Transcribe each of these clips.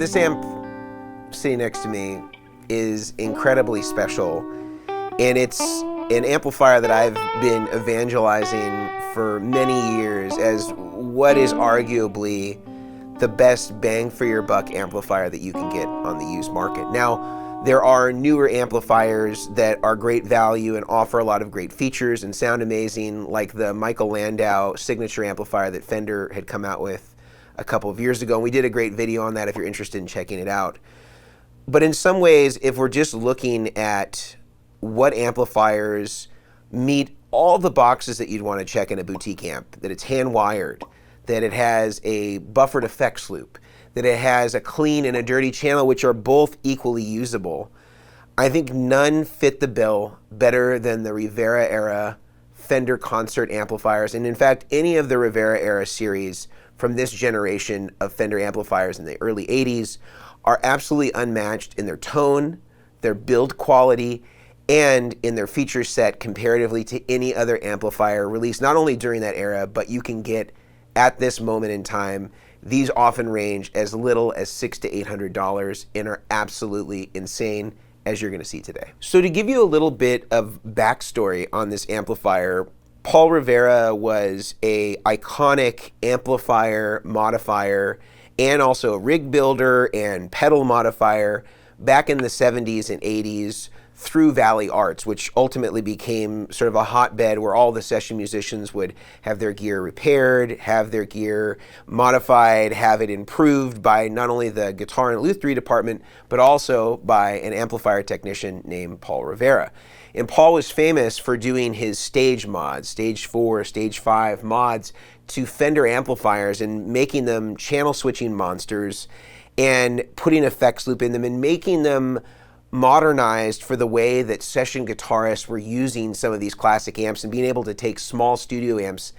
this amp sitting next to me is incredibly special, and it's an amplifier that I've been evangelizing for many years as what is arguably the best bang for your buck amplifier that you can get on the used market. Now, there are newer amplifiers that are great value and offer a lot of great features and sound amazing, like the Michael Landau signature amplifier that Fender had come out with a couple of years ago. And we did a great video on that if you're interested in checking it out. But in some ways, if we're just looking at what amplifiers meet all the boxes that you'd want to check in a boutique amp, that it's hand wired, that it has a buffered effects loop, that it has a clean and a dirty channel, which are both equally usable, I think none fit the bill better than the Rivera-Era Fender Concert amplifiers. And in fact, any of the Rivera-Era series from this generation of Fender amplifiers in the early 80s are absolutely unmatched in their tone, their build quality, and in their feature set comparatively to any other amplifier released not only during that era, but you can get at this moment in time. These often range as little as $600 to $800 and are absolutely insane, as you're going to see today. So to give you a little bit of backstory on this amplifier, Paul Rivera was an iconic amplifier modifier and also a rig builder and pedal modifier back in the 70s and 80s through Valley Arts, which ultimately became sort of a hotbed where all the session musicians would have their gear repaired, have their gear modified, have it improved by not only the guitar and luthiery department, but also by an amplifier technician named Paul Rivera. And Paul was famous for doing his stage mods, stage 4, stage 5 mods to Fender amplifiers and making them channel switching monsters and putting effects loop in them and making them modernized for the way that session guitarists were using some of these classic amps and being able to take small studio amps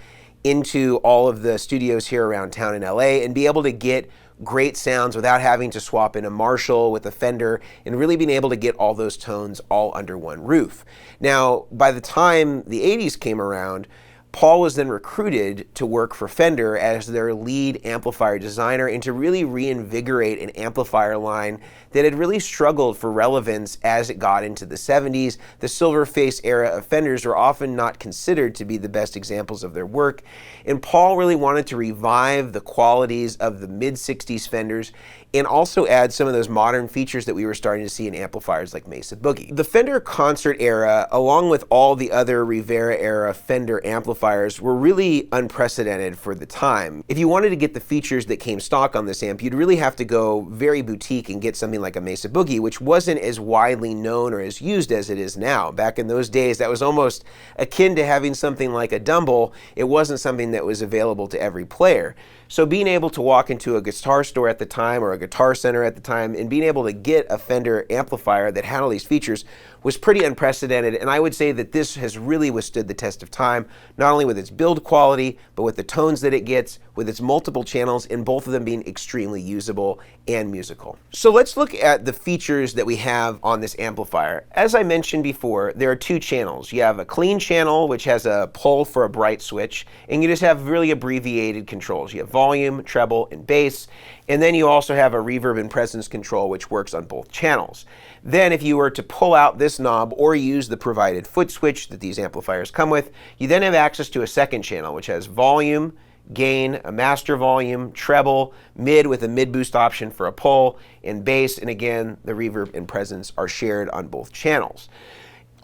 into all of the studios here around town in LA and be able to get great sounds without having to swap in a Marshall with a Fender and really being able to get all those tones all under one roof. Now, by the time the 80s came around, Paul was then recruited to work for Fender as their lead amplifier designer and to really reinvigorate an amplifier line that had really struggled for relevance as it got into the 70s. The silver face era of Fenders were often not considered to be the best examples of their work, and Paul really wanted to revive the qualities of the mid-60s Fenders and also add some of those modern features that we were starting to see in amplifiers like Mesa Boogie. The Fender Concert era, along with all the other Rivera-Era Fender amplifiers, were really unprecedented for the time. If you wanted to get the features that came stock on this amp, you'd really have to go very boutique and get something like a Mesa Boogie, which wasn't as widely known or as used as it is now. Back in those days, that was almost akin to having something like a Dumble. It wasn't something that was available to every player. So being able to walk into a guitar store at the time or a guitar center at the time and being able to get a Fender amplifier that had all these features was pretty unprecedented, and I would say that this has really withstood the test of time, not only with its build quality, but with the tones that it gets, with its multiple channels, and both of them being extremely usable and musical. So let's look at the features that we have on this amplifier. As I mentioned before, there are two channels. You have a clean channel, which has a pull for a bright switch, and you just have really abbreviated controls. You have volume, treble, and bass, and then you also have a reverb and presence control, which works on both channels. Then if you were to pull out this knob or use the provided foot switch that these amplifiers come with, you then have access to a second channel, which has volume, gain, a master volume, treble, mid with a mid boost option for a pull, and bass, and again, the reverb and presence are shared on both channels.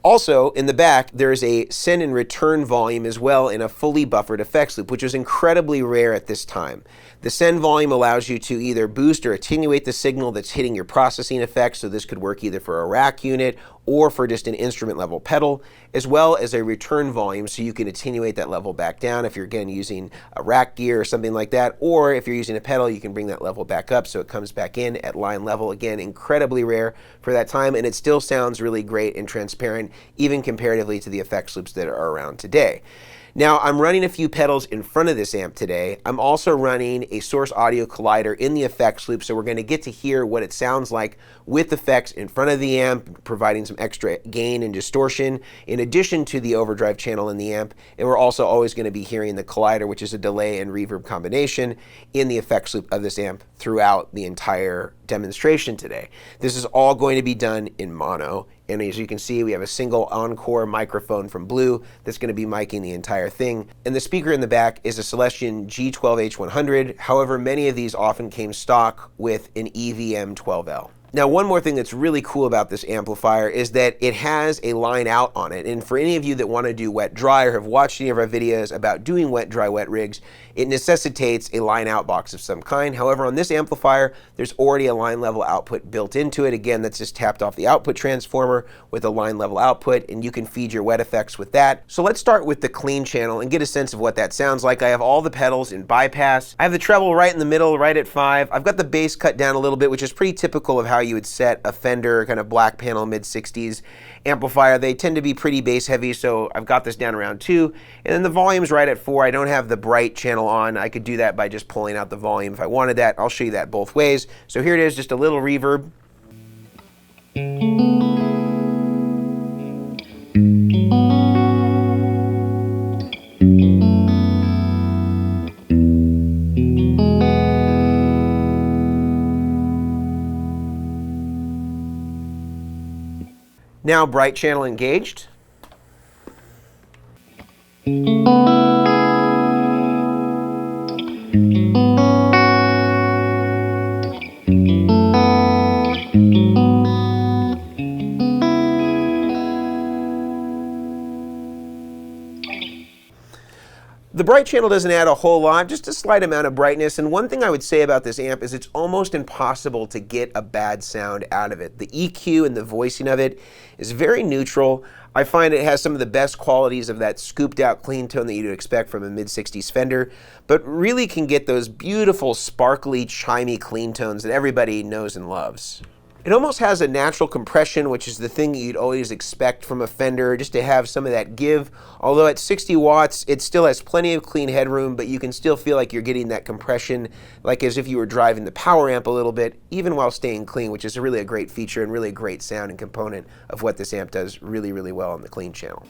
Also, in the back, there is a send and return volume as well in a fully buffered effects loop, which was incredibly rare at this time. The send volume allows you to either boost or attenuate the signal that's hitting your processing effects, so this could work either for a rack unit or for just an instrument level pedal, as well as a return volume, so you can attenuate that level back down if you're again using a rack gear or something like that, or if you're using a pedal, you can bring that level back up so it comes back in at line level. Again, incredibly rare for that time, and it still sounds really great and transparent, even comparatively to the effects loops that are around today. Now, I'm running a few pedals in front of this amp today. I'm also running a source audio collider in the effects loop, so we're going to get to hear what it sounds like with effects in front of the amp, providing some extra gain and distortion, in addition to the overdrive channel in the amp. And we're also always going to be hearing the collider, which is a delay and reverb combination, in the effects loop of this amp throughout the entire demonstration today. This is all going to be done in mono, and as you can see, we have a single Encore microphone from Blue that's going to be miking the entire thing. And the speaker in the back is a Celestion G12H100. However, many of these often came stock with an EVM 12L. Now, one more thing that's really cool about this amplifier is that it has a line out on it. And for any of you that want to do wet dry or have watched any of our videos about doing wet dry wet rigs, it necessitates a line out box of some kind. However, on this amplifier, there's already a line level output built into it. Again, that's just tapped off the output transformer with a line level output, and you can feed your wet effects with that. So let's start with the clean channel and get a sense of what that sounds like. I have all the pedals in bypass. I have the treble right in the middle, right at 5. I've got the bass cut down a little bit, which is pretty typical of how you would set a Fender kind of black panel mid-60s amplifier. They tend to be pretty bass heavy, so I've got this down around 2. And then the volume's right at 4. I don't have the bright channel on. I could do that by just pulling out the volume if I wanted that. I'll show you that both ways. So here it is, just a little reverb. Now bright channel engaged. The bright channel doesn't add a whole lot, just a slight amount of brightness. And one thing I would say about this amp is it's almost impossible to get a bad sound out of it. The EQ and the voicing of it is very neutral. I find it has some of the best qualities of that scooped out clean tone that you'd expect from a mid-60s Fender, but really can get those beautiful, sparkly, chimey clean tones that everybody knows and loves. It almost has a natural compression, which is the thing that you'd always expect from a Fender, just to have some of that give. Although at 60 watts, it still has plenty of clean headroom, but you can still feel like you're getting that compression, like as if you were driving the power amp a little bit, even while staying clean, which is really a great feature and really a great sound and component of what this amp does really, really well on the clean channel.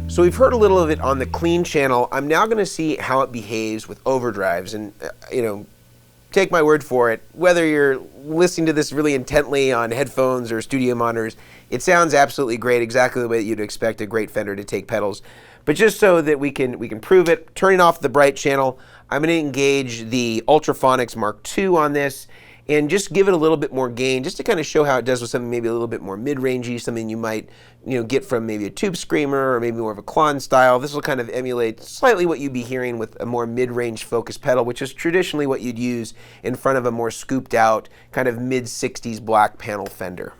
So we've heard a little of it on the clean channel. I'm now going to see how it behaves with overdrives, and take my word for it, whether you're listening to this really intently on headphones or studio monitors, it sounds absolutely great, exactly the way that you'd expect a great Fender to take pedals. But just so that we can prove it, turning off the bright channel, I'm going to engage the Ultraphonics Mark II on this and just give it a little bit more gain, just to kind of show how it does with something maybe a little bit more mid-rangey, something you might get from maybe a Tube Screamer or maybe more of a Klon style. This will kind of emulate slightly what you'd be hearing with a more mid-range focus pedal, which is traditionally what you'd use in front of a more scooped out kind of mid-60s black panel Fender.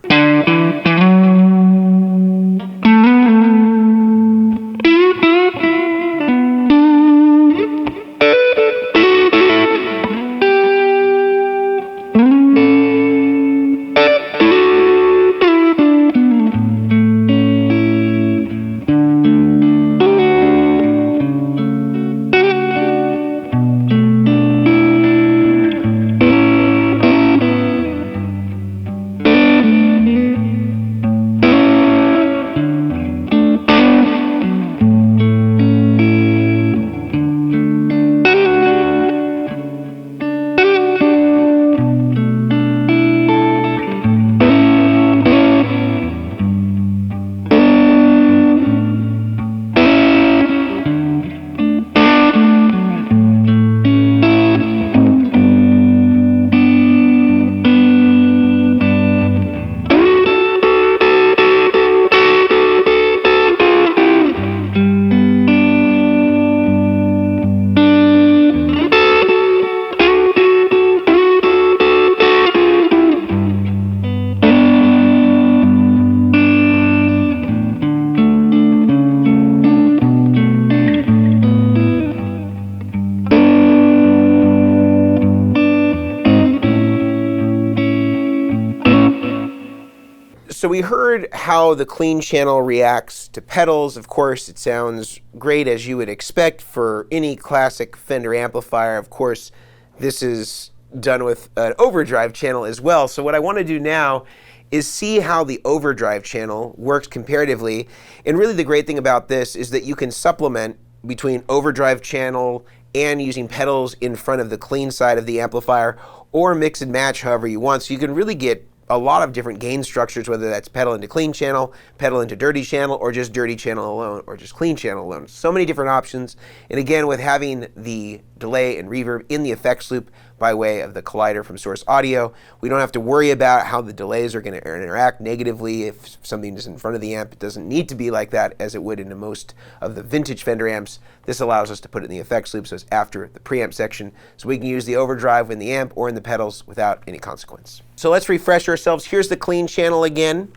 heard how the clean channel reacts to pedals. Of course, it sounds great as you would expect for any classic Fender amplifier. Of course, this is done with an overdrive channel as well. So what I want to do now is see how the overdrive channel works comparatively. And really the great thing about this is that you can supplement between overdrive channel and using pedals in front of the clean side of the amplifier, or mix and match however you want. So you can really get a lot of different gain structures, whether that's pedal into clean channel, pedal into dirty channel, or just dirty channel alone, or just clean channel alone. So many different options. And again, with having the delay and reverb in the effects loop by way of the collider from Source Audio, we don't have to worry about how the delays are going to interact negatively if something is in front of the amp. It doesn't need to be like that as it would in most of the vintage Fender amps. This allows us to put it in the effects loop, so it's after the preamp section, so we can use the overdrive in the amp or in the pedals without any consequence. So let's refresh ourselves. Here's the clean channel again.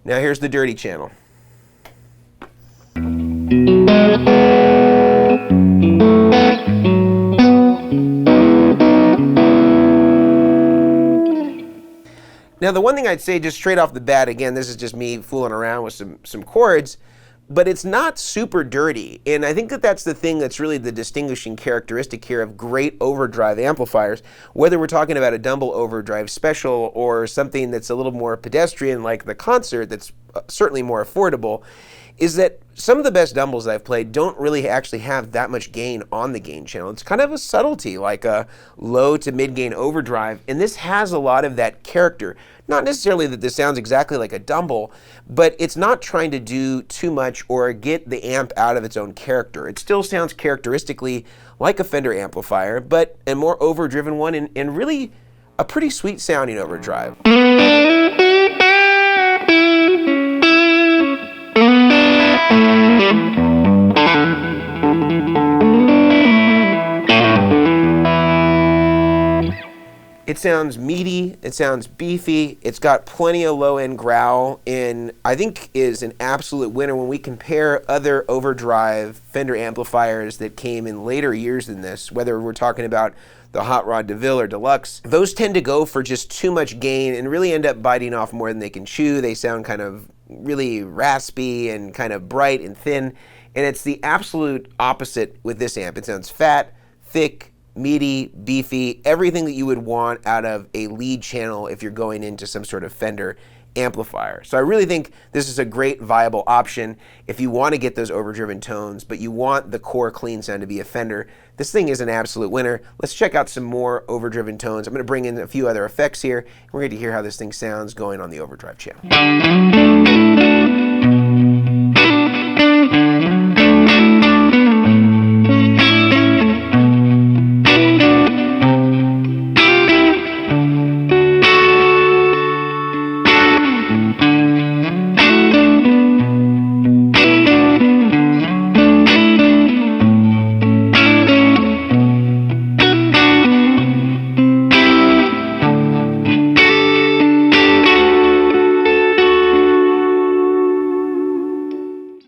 Now here's the dirty channel. Now the one thing I'd say just straight off the bat, again, this is just me fooling around with some chords, but it's not super dirty. And I think that that's the thing that's really the distinguishing characteristic here of great overdrive amplifiers, whether we're talking about a Dumble Overdrive Special or something that's a little more pedestrian like the Concert that's certainly more affordable, is that some of the best Dumbles I've played don't really actually have that much gain on the gain channel. It's kind of a subtlety, like a low to mid gain overdrive, and this has a lot of that character. Not necessarily that this sounds exactly like a Dumble, but it's not trying to do too much or get the amp out of its own character. It still sounds characteristically like a Fender amplifier, but a more overdriven one, and really a pretty sweet sounding overdrive. It sounds meaty, it sounds beefy, it's got plenty of low-end growl, and I think is an absolute winner when we compare other overdrive Fender amplifiers that came in later years than this, whether we're talking about the Hot Rod DeVille or Deluxe. Those tend to go for just too much gain and really end up biting off more than they can chew. They sound kind of really raspy and kind of bright and thin, and it's the absolute opposite with this amp. It sounds fat, thick, meaty, beefy, everything that you would want out of a lead channel if you're going into some sort of Fender amplifier. So I really think this is a great viable option if you want to get those overdriven tones, but you want the core clean sound to be a Fender. This thing is an absolute winner. Let's check out some more overdriven tones. I'm going to bring in a few other effects here. We're going to hear how this thing sounds going on the overdrive channel.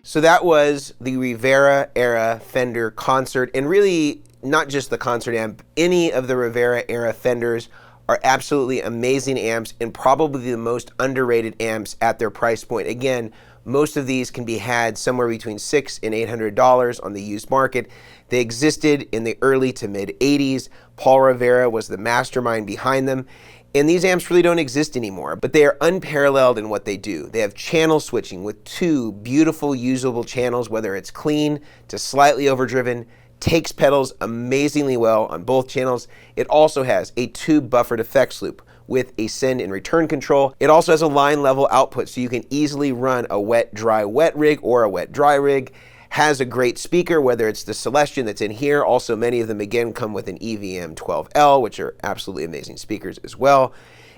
So that was the Rivera-Era Fender Concert, and really not just the Concert amp, any of the Rivera-Era Fenders are absolutely amazing amps and probably the most underrated amps at their price point. Again, most of these can be had somewhere between $600 and $800 on the used market. They existed in the early to mid 80s. Paul Rivera was the mastermind behind them. And these amps really don't exist anymore, but they are unparalleled in what they do. They have channel switching with two beautiful usable channels, whether it's clean to slightly overdriven, takes pedals amazingly well on both channels. It also has a tube buffered effects loop with a send and return control. It also has a line level output, so you can easily run a wet, dry, wet rig or a wet, dry rig. Has a great speaker, whether it's the Celestion that's in here. Also, many of them, again, come with an EVM 12L, which are absolutely amazing speakers as well.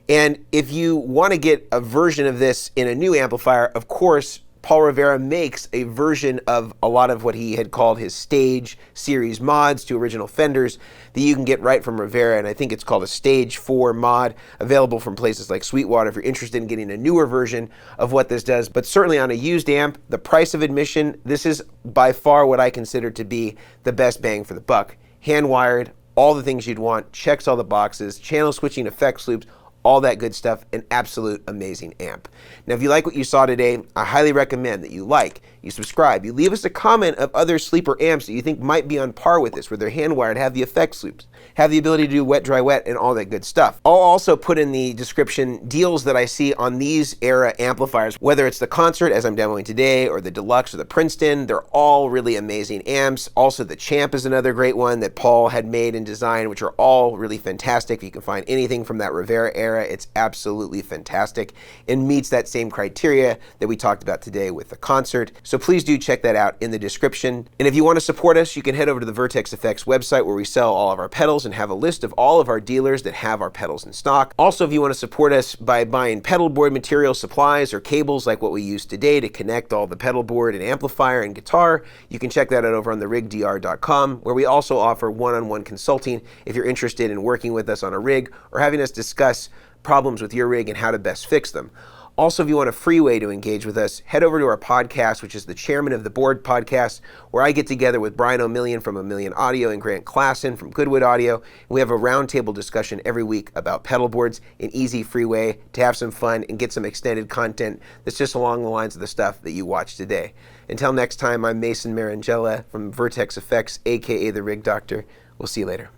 And if you want to get a version of this in a new amplifier, of course, Paul Rivera makes a version of a lot of what he had called his Stage series mods to original Fenders that you can get right from Rivera, and I think it's called a Stage 4 mod, available from places like Sweetwater if you're interested in getting a newer version of what this does. But certainly on a used amp, the price of admission, this is by far what I consider to be the best bang for the buck. Hand-wired, all the things you'd want, checks all the boxes, channel switching, effects loops, all that good stuff, an absolute amazing amp. Now, if you like what you saw today, I highly recommend that you like, you subscribe, you leave us a comment of other sleeper amps that you think might be on par with this, where they're hand-wired, have the effects loops, have the ability to do wet, dry, wet, and all that good stuff. I'll also put in the description deals that I see on these era amplifiers, whether it's the Concert, as I'm demoing today, or the Deluxe, or the Princeton. They're all really amazing amps. Also, the Champ is another great one that Paul had made and designed, which are all really fantastic. If you can find anything from that Rivera-Era, it's absolutely fantastic and meets that same criteria that we talked about today with the Concert. So please do check that out in the description. And if you want to support us, you can head over to the Vertex Effects website, where we sell all of our pedals and have a list of all of our dealers that have our pedals in stock. Also, if you want to support us by buying pedal board material, supplies, or cables like what we use today to connect all the pedal board and amplifier and guitar, you can check that out over on therigdr.com, where we also offer one-on-one consulting if you're interested in working with us on a rig or having us discuss problems with your rig and how to best fix them. Also, if you want a free way to engage with us, head over to our podcast, which is the Chairman of the Board podcast, where I get together with Brian O'Million from O'Million Audio and Grant Klassen from Goodwood Audio. And we have a roundtable discussion every week about pedal boards, an easy, free way to have some fun and get some extended content that's just along the lines of the stuff that you watched today. Until next time, I'm Mason Marangella from Vertex Effects, aka The Rig Doctor. We'll see you later.